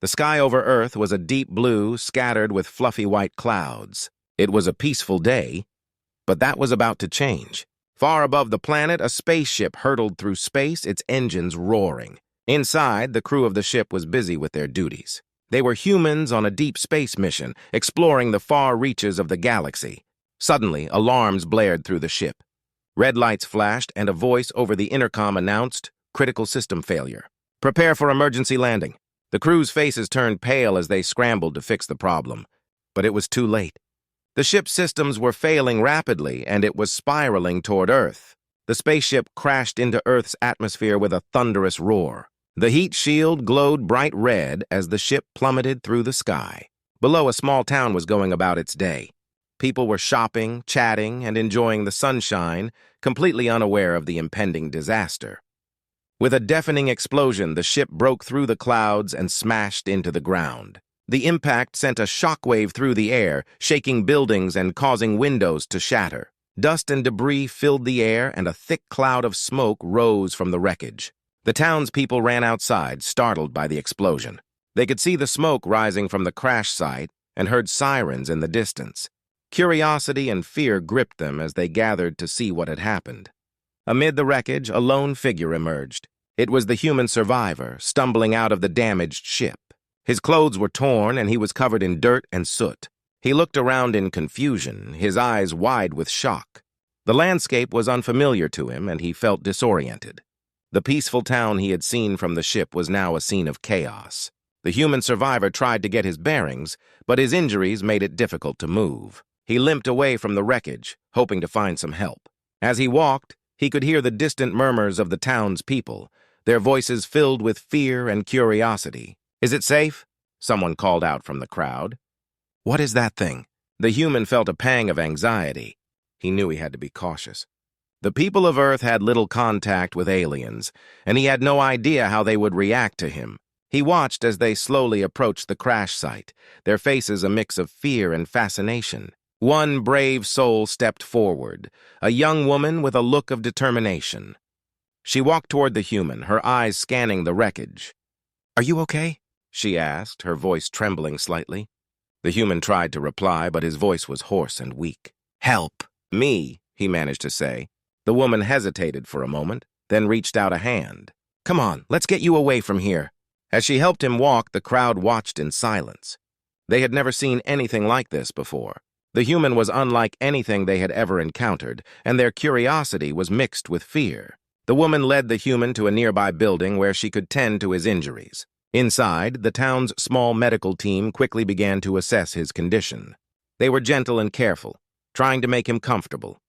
The sky over Earth was a deep blue, scattered with fluffy white clouds. It was a peaceful day, but that was about to change. Far above the planet, a spaceship hurtled through space, its engines roaring. Inside, the crew of the ship was busy with their duties. They were humans on a deep space mission, exploring the far reaches of the galaxy. Suddenly, alarms blared through the ship. Red lights flashed, and a voice over the intercom announced, "Critical system failure. Prepare for emergency landing." The crew's faces turned pale as they scrambled to fix the problem. But it was too late. The ship's systems were failing rapidly, and it was spiraling toward Earth. The spaceship crashed into Earth's atmosphere with a thunderous roar. The heat shield glowed bright red as the ship plummeted through the sky. Below, a small town was going about its day. People were shopping, chatting, and enjoying the sunshine, completely unaware of the impending disaster. With a deafening explosion, the ship broke through the clouds and smashed into the ground. The impact sent a shockwave through the air, shaking buildings and causing windows to shatter. Dust and debris filled the air, and a thick cloud of smoke rose from the wreckage. The townspeople ran outside, startled by the explosion. They could see the smoke rising from the crash site and heard sirens in the distance. Curiosity and fear gripped them as they gathered to see what had happened. Amid the wreckage, a lone figure emerged. It was the human survivor, stumbling out of the damaged ship. His clothes were torn, and he was covered in dirt and soot. He looked around in confusion, his eyes wide with shock. The landscape was unfamiliar to him, and he felt disoriented. The peaceful town he had seen from the ship was now a scene of chaos. The human survivor tried to get his bearings, but his injuries made it difficult to move. He limped away from the wreckage, hoping to find some help. As he walked, he could hear the distant murmurs of the town's people, their voices filled with fear and curiosity. "Is it safe?" someone called out from the crowd. "What is that thing?" The human felt a pang of anxiety. He knew he had to be cautious. The people of Earth had little contact with aliens, and he had no idea how they would react to him. He watched as they slowly approached the crash site, their faces a mix of fear and fascination. One brave soul stepped forward, a young woman with a look of determination. She walked toward the human, her eyes scanning the wreckage. "Are you okay?" she asked, her voice trembling slightly. The human tried to reply, but his voice was hoarse and weak. "Help me," he managed to say. The woman hesitated for a moment, then reached out a hand. "Come on, let's get you away from here." As she helped him walk, the crowd watched in silence. They had never seen anything like this before. The human was unlike anything they had ever encountered, and their curiosity was mixed with fear. The woman led the human to a nearby building where she could tend to his injuries. Inside, the town's small medical team quickly began to assess his condition. They were gentle and careful, trying to make him comfortable.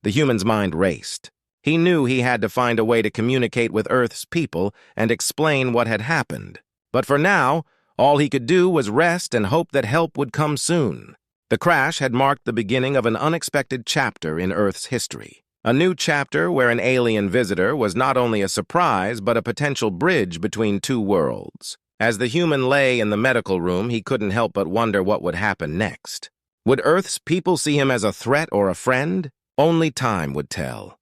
The human's mind raced. He knew he had to find a way to communicate with Earth's people and explain what had happened. But for now, all he could do was rest and hope that help would come soon. The crash had marked the beginning of an unexpected chapter in Earth's history. A new chapter where an alien visitor was not only a surprise but a potential bridge between two worlds. As the human lay in the medical room, he couldn't help but wonder what would happen next. Would Earth's people see him as a threat or a friend? Only time would tell.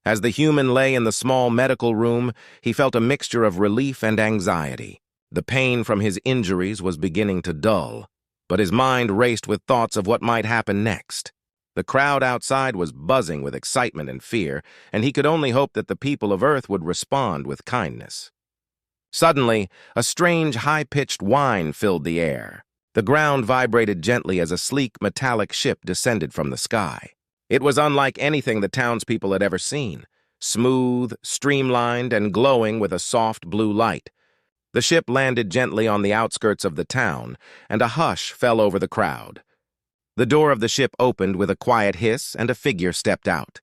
As the human lay in the small medical room, he felt a mixture of relief and anxiety. The pain from his injuries was beginning to dull, but his mind raced with thoughts of what might happen next. The crowd outside was buzzing with excitement and fear, and he could only hope that the people of Earth would respond with kindness. Suddenly, a strange, high-pitched whine filled the air. The ground vibrated gently as a sleek, metallic ship descended from the sky. It was unlike anything the townspeople had ever seen, smooth, streamlined, and glowing with a soft blue light. The ship landed gently on the outskirts of the town, and a hush fell over the crowd. The door of the ship opened with a quiet hiss, and a figure stepped out.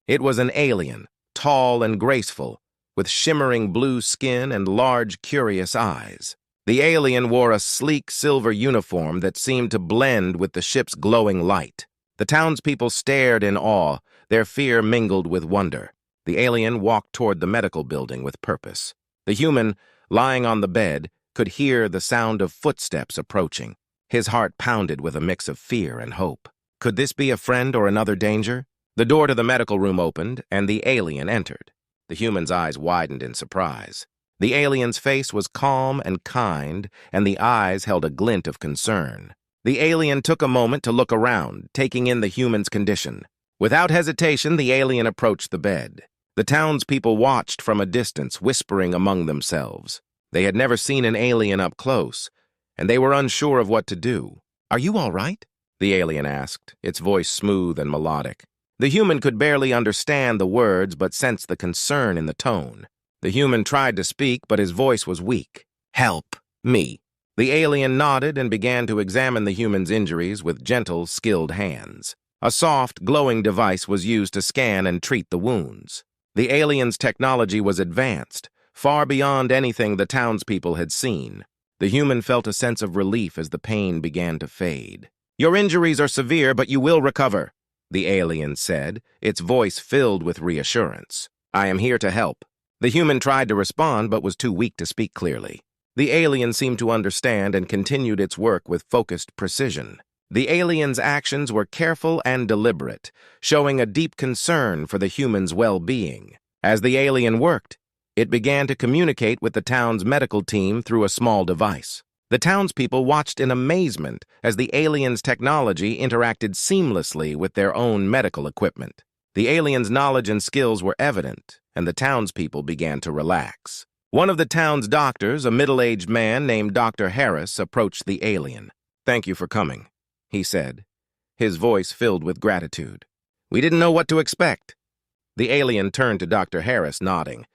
It was an alien, tall and graceful, with shimmering blue skin and large, curious eyes. The alien wore a sleek silver uniform that seemed to blend with the ship's glowing light. The townspeople stared in awe, their fear mingled with wonder. The alien walked toward the medical building with purpose. The human, lying on the bed, could hear the sound of footsteps approaching. His heart pounded with a mix of fear and hope. Could this be a friend or another danger? The door to the medical room opened, and the alien entered. The human's eyes widened in surprise. The alien's face was calm and kind, and the eyes held a glint of concern. The alien took a moment to look around, taking in the human's condition. Without hesitation, the alien approached the bed. The townspeople watched from a distance, whispering among themselves. They had never seen an alien up close, and they were unsure of what to do. "Are you all right?" the alien asked, its voice smooth and melodic. The human could barely understand the words but sensed the concern in the tone. The human tried to speak, but his voice was weak. "Help me." The alien nodded and began to examine the human's injuries with gentle, skilled hands. A soft, glowing device was used to scan and treat the wounds. The alien's technology was advanced, far beyond anything the townspeople had seen. The human felt a sense of relief as the pain began to fade. "Your injuries are severe, but you will recover," the alien said, its voice filled with reassurance. "I am here to help." The human tried to respond but was too weak to speak clearly. The alien seemed to understand and continued its work with focused precision. The alien's actions were careful and deliberate, showing a deep concern for the human's well-being. As the alien worked, it began to communicate with the town's medical team through a small device. The townspeople watched in amazement as the alien's technology interacted seamlessly with their own medical equipment. The alien's knowledge and skills were evident, and the townspeople began to relax. One of the town's doctors, a middle-aged man named Dr. Harris, approached the alien. "Thank you for coming," he said, his voice filled with gratitude. "We didn't know what to expect." The alien turned to Dr. Harris, nodding.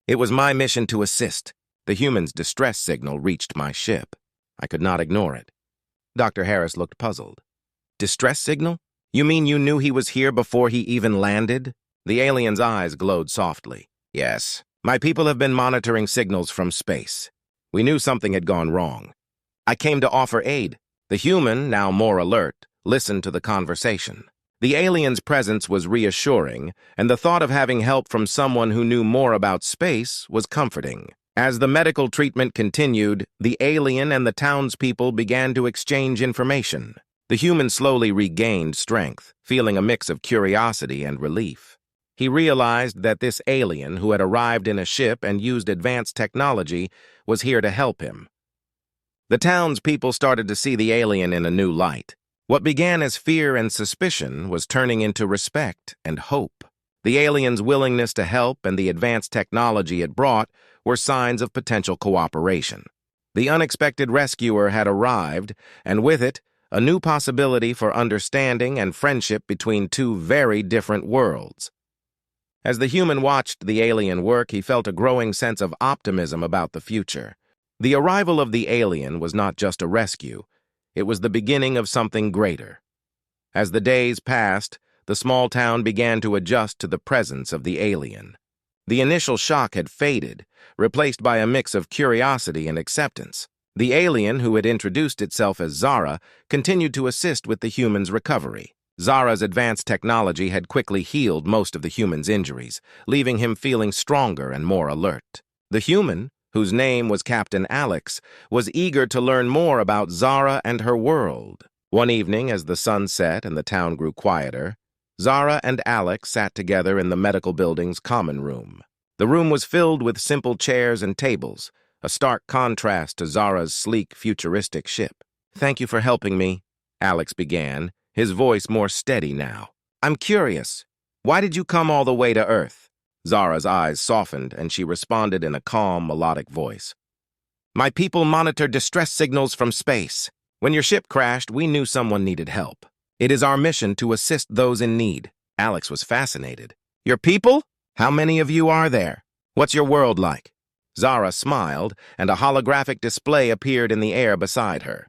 "It was my mission to assist. The human's distress signal reached my ship. I could not ignore it." Dr. Harris looked puzzled. "Distress signal? You mean you knew he was here before he even landed?" The alien's eyes glowed softly. "Yes. My people have been monitoring signals from space. We knew something had gone wrong. I came to offer aid." The human, now more alert, listened to the conversation. The alien's presence was reassuring, and the thought of having help from someone who knew more about space was comforting. As the medical treatment continued, the alien and the townspeople began to exchange information. The human slowly regained strength, feeling a mix of curiosity and relief. He realized that this alien, who had arrived in a ship and used advanced technology, was here to help him. The townspeople started to see the alien in a new light. What began as fear and suspicion was turning into respect and hope. The alien's willingness to help and the advanced technology it brought were signs of potential cooperation. The unexpected rescuer had arrived, and with it, a new possibility for understanding and friendship between two very different worlds. As the human watched the alien work, he felt a growing sense of optimism about the future. The arrival of the alien was not just a rescue, it was the beginning of something greater. As the days passed, the small town began to adjust to the presence of the alien. The initial shock had faded, replaced by a mix of curiosity and acceptance. The alien, who had introduced itself as Zara, continued to assist with the human's recovery. Zara's advanced technology had quickly healed most of the human's injuries, leaving him feeling stronger and more alert. The human, whose name was Captain Alex, was eager to learn more about Zara and her world. One evening, as the sun set and the town grew quieter, Zara and Alex sat together in the medical building's common room. The room was filled with simple chairs and tables, a stark contrast to Zara's sleek, futuristic ship. "Thank you for helping me," Alex began, his voice more steady now. "I'm curious. Why did you come all the way to Earth?" Zara's eyes softened, and she responded in a calm, melodic voice. "My people monitor distress signals from space. When your ship crashed, we knew someone needed help. It is our mission to assist those in need." Alex was fascinated. "Your people? How many of you are there? What's your world like?" Zara smiled, and a holographic display appeared in the air beside her.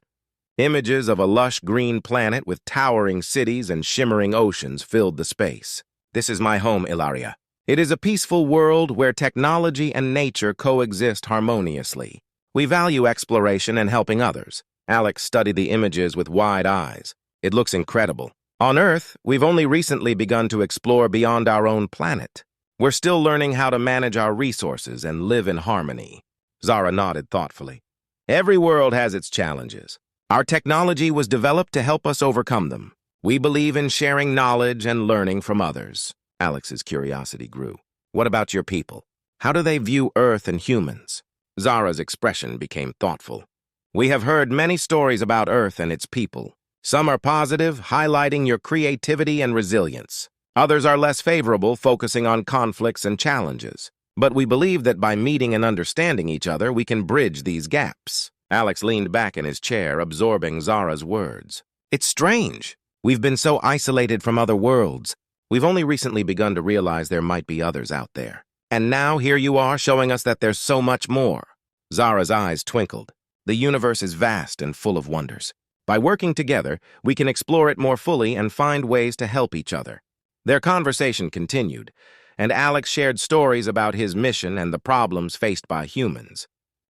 Images of a lush green planet with towering cities and shimmering oceans filled the space. "This is my home, Ilaria. It is a peaceful world where technology and nature coexist harmoniously. We value exploration and helping others." Alex studied the images with wide eyes. "It looks incredible. On Earth, we've only recently begun to explore beyond our own planet. We're still learning how to manage our resources and live in harmony." Zara nodded thoughtfully. "Every world has its challenges. Our technology was developed to help us overcome them. We believe in sharing knowledge and learning from others." Alex's curiosity grew. "What about your people? How do they view Earth and humans?" Zara's expression became thoughtful. We have heard many stories about Earth and its people. Some are positive, highlighting your creativity and resilience. Others are less favorable, focusing on conflicts and challenges. But we believe that by meeting and understanding each other, we can bridge these gaps. Alex leaned back in his chair, absorbing Zara's words. It's strange. We've been so isolated from other worlds. We've only recently begun to realize there might be others out there. And now here you are, showing us that there's so much more. Zara's eyes twinkled. The universe is vast and full of wonders. By working together, we can explore it more fully and find ways to help each other. Their conversation continued, and Alex shared stories about his mission and the problems faced by humans.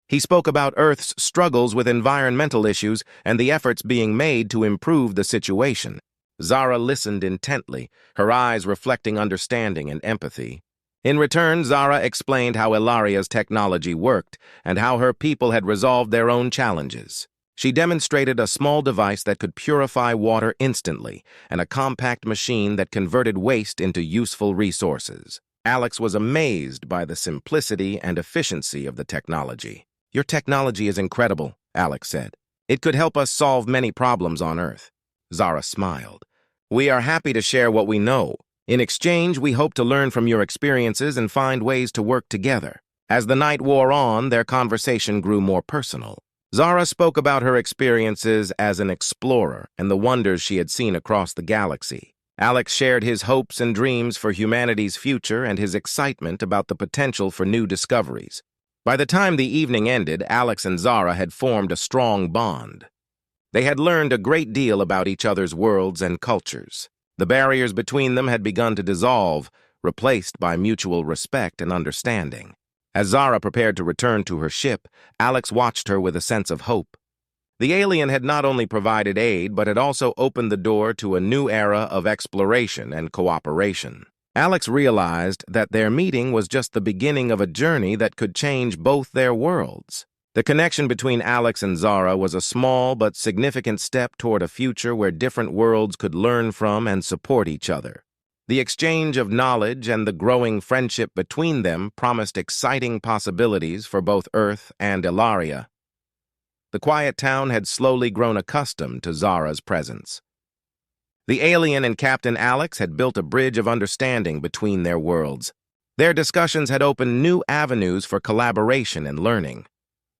He spoke about Earth's struggles with environmental issues and the efforts being made to improve the situation. Zara listened intently, her eyes reflecting understanding and empathy. In return, Zara explained how Ilaria's technology worked and how her people had resolved their own challenges. She demonstrated a small device that could purify water instantly and a compact machine that converted waste into useful resources. Alex was amazed by the simplicity and efficiency of the technology. Your technology is incredible, Alex said. It could help us solve many problems on Earth. Zara smiled. We are happy to share what we know. In exchange, we hope to learn from your experiences and find ways to work together. As the night wore on, their conversation grew more personal. Zara spoke about her experiences as an explorer and the wonders she had seen across the galaxy. Alex shared his hopes and dreams for humanity's future and his excitement about the potential for new discoveries. By the time the evening ended, Alex and Zara had formed a strong bond. They had learned a great deal about each other's worlds and cultures. The barriers between them had begun to dissolve, replaced by mutual respect and understanding. As Zara prepared to return to her ship, Alex watched her with a sense of hope. The alien had not only provided aid, but had also opened the door to a new era of exploration and cooperation. Alex realized that their meeting was just the beginning of a journey that could change both their worlds. The connection between Alex and Zara was a small but significant step toward a future where different worlds could learn from and support each other. The exchange of knowledge and the growing friendship between them promised exciting possibilities for both Earth and Ilaria. The quiet town had slowly grown accustomed to Zara's presence. The alien and Captain Alex had built a bridge of understanding between their worlds. Their discussions had opened new avenues for collaboration and learning.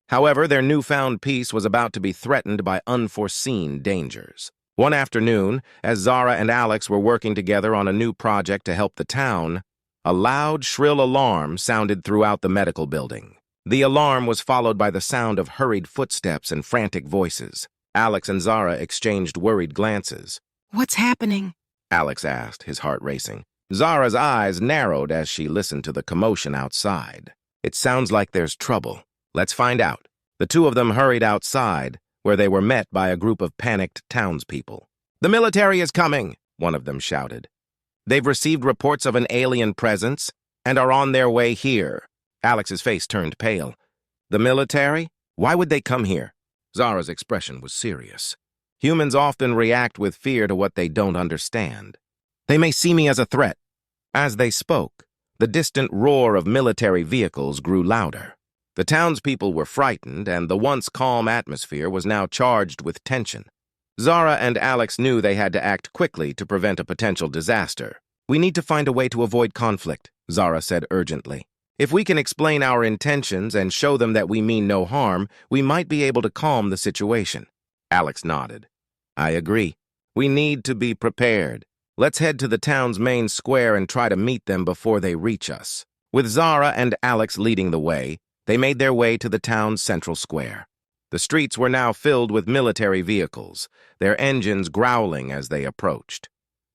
However, their newfound peace was about to be threatened by unforeseen dangers. One afternoon, as Zara and Alex were working together on a new project to help the town, a loud, shrill alarm sounded throughout the medical building. The alarm was followed by the sound of hurried footsteps and frantic voices. Alex and Zara exchanged worried glances. What's happening? Alex asked, his heart racing. Zara's eyes narrowed as she listened to the commotion outside. It sounds like there's trouble. Let's find out. The two of them hurried outside, where they were met by a group of panicked townspeople. The military is coming, one of them shouted. They've received reports of an alien presence and are on their way here. Alex's face turned pale. The military? Why would they come here? Zara's expression was serious. Humans often react with fear to what they don't understand. They may see me as a threat. As they spoke, the distant roar of military vehicles grew louder. The townspeople were frightened, and the once calm atmosphere was now charged with tension. Zara and Alex knew they had to act quickly to prevent a potential disaster. We need to find a way to avoid conflict, Zara said urgently. If we can explain our intentions and show them that we mean no harm, we might be able to calm the situation. Alex nodded. I agree. We need to be prepared. Let's head to the town's main square and try to meet them before they reach us. With Zara and Alex leading the way, they made their way to the town's central square. The streets were now filled with military vehicles, their engines growling as they approached.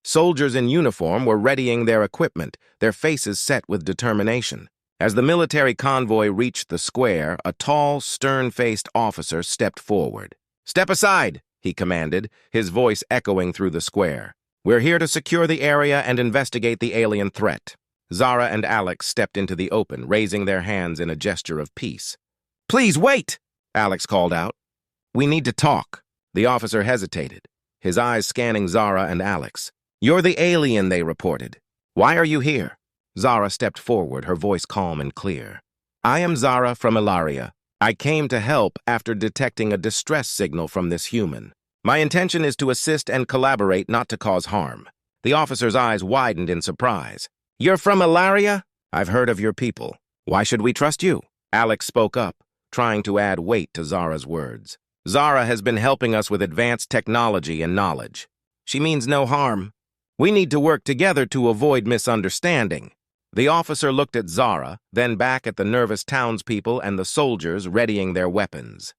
Soldiers in uniform were readying their equipment, their faces set with determination. As the military convoy reached the square, a tall, stern-faced officer stepped forward. "Step aside," he commanded, his voice echoing through the square. "We're here to secure the area and investigate the alien threat." Zara and Alex stepped into the open, raising their hands in a gesture of peace. "Please wait!" Alex called out. "We need to talk." The officer hesitated, his eyes scanning Zara and Alex. "You're the alien," they reported. "Why are you here?" Zara stepped forward, her voice calm and clear. "I am Zara from Ilaria. I came to help after detecting a distress signal from this human. My intention is to assist and collaborate, not to cause harm. The officer's eyes widened in surprise. You're from Ilaria? I've heard of your people. Why should we trust you? Alex spoke up, trying to add weight to Zara's words. Zara has been helping us with advanced technology and knowledge. She means no harm. We need to work together to avoid misunderstanding. The officer looked at Zara, then back at the nervous townspeople and the soldiers readying their weapons.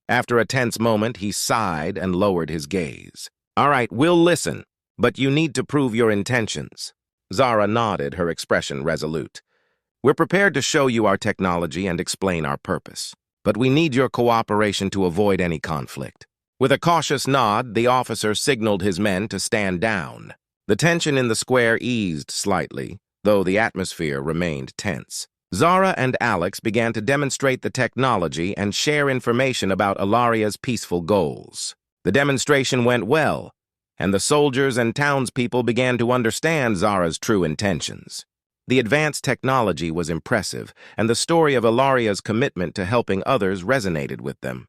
After a tense moment, he sighed and lowered his gaze. All right, we'll listen, but you need to prove your intentions. Zara nodded, her expression resolute. We're prepared to show you our technology and explain our purpose, but we need your cooperation to avoid any conflict. With a cautious nod, the officer signaled his men to stand down. The tension in the square eased slightly, though the atmosphere remained tense. Zara and Alex began to demonstrate the technology and share information about Ilaria's peaceful goals. The demonstration went well, and the soldiers and townspeople began to understand Zara's true intentions. The advanced technology was impressive, and the story of Ilaria's commitment to helping others resonated with them.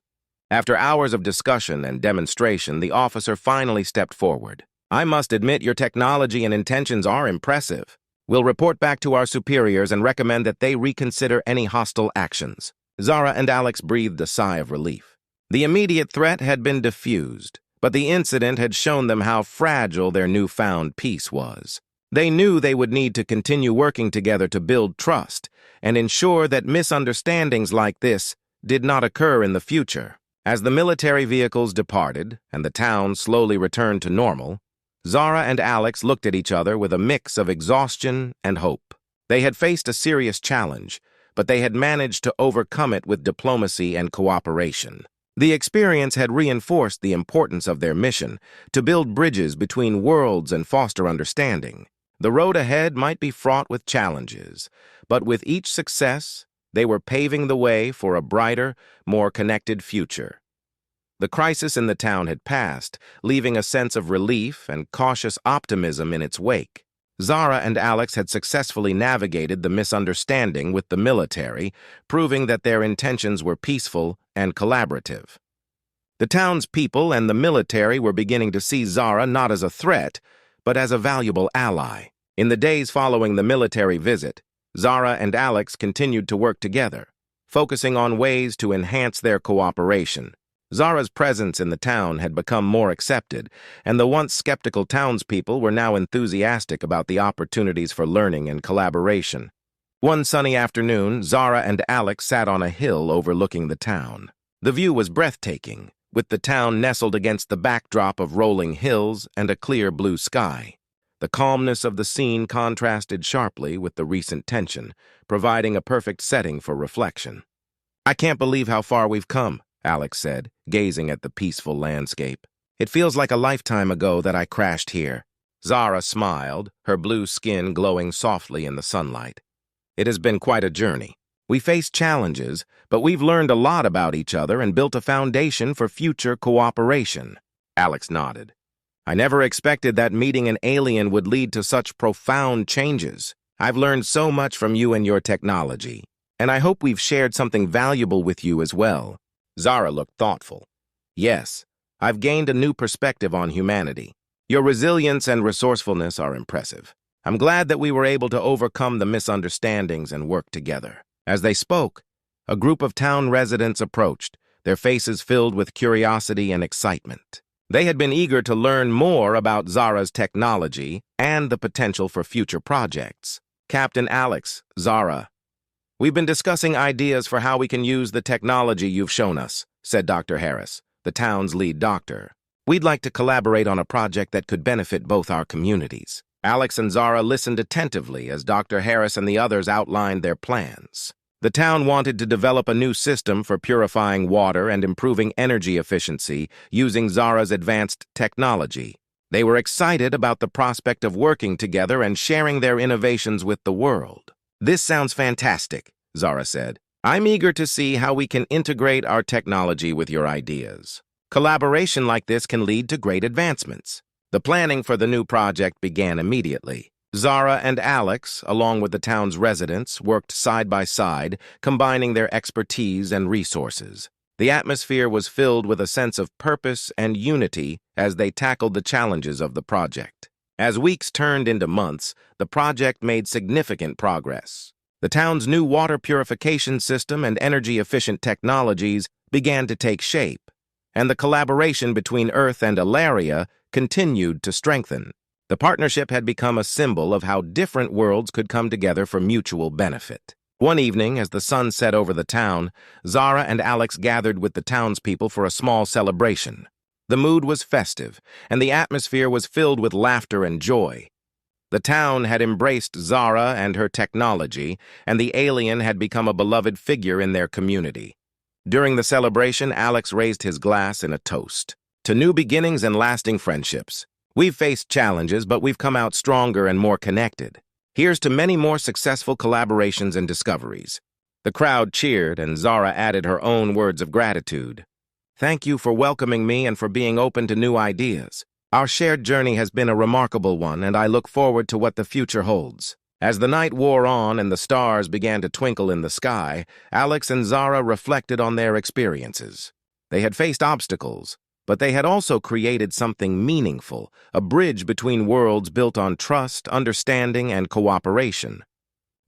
After hours of discussion and demonstration, the officer finally stepped forward. I must admit your technology and intentions are impressive. We'll report back to our superiors and recommend that they reconsider any hostile actions. Zara and Alex breathed a sigh of relief. The immediate threat had been diffused, but the incident had shown them how fragile their newfound peace was. They knew they would need to continue working together to build trust and ensure that misunderstandings like this did not occur in the future. As the military vehicles departed and the town slowly returned to normal, Zara and Alex looked at each other with a mix of exhaustion and hope. They had faced a serious challenge, but they had managed to overcome it with diplomacy and cooperation. The experience had reinforced the importance of their mission to build bridges between worlds and foster understanding. The road ahead might be fraught with challenges, but with each success, they were paving the way for a brighter, more connected future. The crisis in the town had passed, leaving a sense of relief and cautious optimism in its wake. Zara and Alex had successfully navigated the misunderstanding with the military, proving that their intentions were peaceful and collaborative. The town's people and the military were beginning to see Zara not as a threat, but as a valuable ally. In the days following the military visit, Zara and Alex continued to work together, focusing on ways to enhance their cooperation. Zara's presence in the town had become more accepted, and the once skeptical townspeople were now enthusiastic about the opportunities for learning and collaboration. One sunny afternoon, Zara and Alex sat on a hill overlooking the town. The view was breathtaking, with the town nestled against the backdrop of rolling hills and a clear blue sky. The calmness of the scene contrasted sharply with the recent tension, providing a perfect setting for reflection. I can't believe how far we've come, Alex said, gazing at the peaceful landscape. It feels like a lifetime ago that I crashed here. Zara smiled, her blue skin glowing softly in the sunlight. It has been quite a journey. We faced challenges, but we've learned a lot about each other and built a foundation for future cooperation. Alex nodded. I never expected that meeting an alien would lead to such profound changes. I've learned so much from you and your technology, and I hope we've shared something valuable with you as well. Zara looked thoughtful. Yes, I've gained a new perspective on humanity. Your resilience and resourcefulness are impressive. I'm glad that we were able to overcome the misunderstandings and work together. As they spoke, a group of town residents approached, their faces filled with curiosity and excitement. They had been eager to learn more about Zara's technology and the potential for future projects. Captain Alex, Zara, we've been discussing ideas for how we can use the technology you've shown us, said Dr. Harris, the town's lead doctor. We'd like to collaborate on a project that could benefit both our communities. Alex and Zara listened attentively as Dr. Harris and the others outlined their plans. The town wanted to develop a new system for purifying water and improving energy efficiency using Zara's advanced technology. They were excited about the prospect of working together and sharing their innovations with the world. This sounds fantastic, Zara said. I'm eager to see how we can integrate our technology with your ideas. Collaboration like this can lead to great advancements. The planning for the new project began immediately. Zara and Alex, along with the town's residents, worked side by side, combining their expertise and resources. The atmosphere was filled with a sense of purpose and unity as they tackled the challenges of the project. As weeks turned into months, the project made significant progress. The town's new water purification system and energy-efficient technologies began to take shape, and the collaboration between Earth and Alaria continued to strengthen. The partnership had become a symbol of how different worlds could come together for mutual benefit. One evening, as the sun set over the town, Zara and Alex gathered with the townspeople for a small celebration. The mood was festive, and the atmosphere was filled with laughter and joy. The town had embraced Zara and her technology, and the alien had become a beloved figure in their community. During the celebration, Alex raised his glass in a toast. To new beginnings and lasting friendships. We've faced challenges, but we've come out stronger and more connected. Here's to many more successful collaborations and discoveries. The crowd cheered, and Zara added her own words of gratitude. Thank you for welcoming me and for being open to new ideas. Our shared journey has been a remarkable one, and I look forward to what the future holds. As the night wore on and the stars began to twinkle in the sky, Alex and Zara reflected on their experiences. They had faced obstacles, but they had also created something meaningful, a bridge between worlds built on trust, understanding, and cooperation.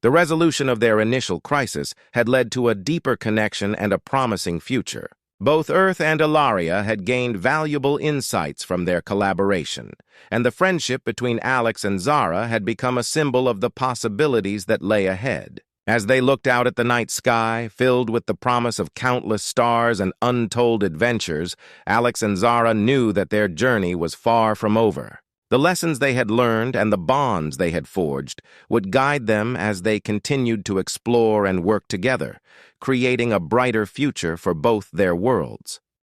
The resolution of their initial crisis had led to a deeper connection and a promising future. Both Earth and Alaria had gained valuable insights from their collaboration, and the friendship between Alex and Zara had become a symbol of the possibilities that lay ahead. As they looked out at the night sky, filled with the promise of countless stars and untold adventures, Alex and Zara knew that their journey was far from over. The lessons they had learned and the bonds they had forged would guide them as they continued to explore and work together, creating a brighter future for both their worlds.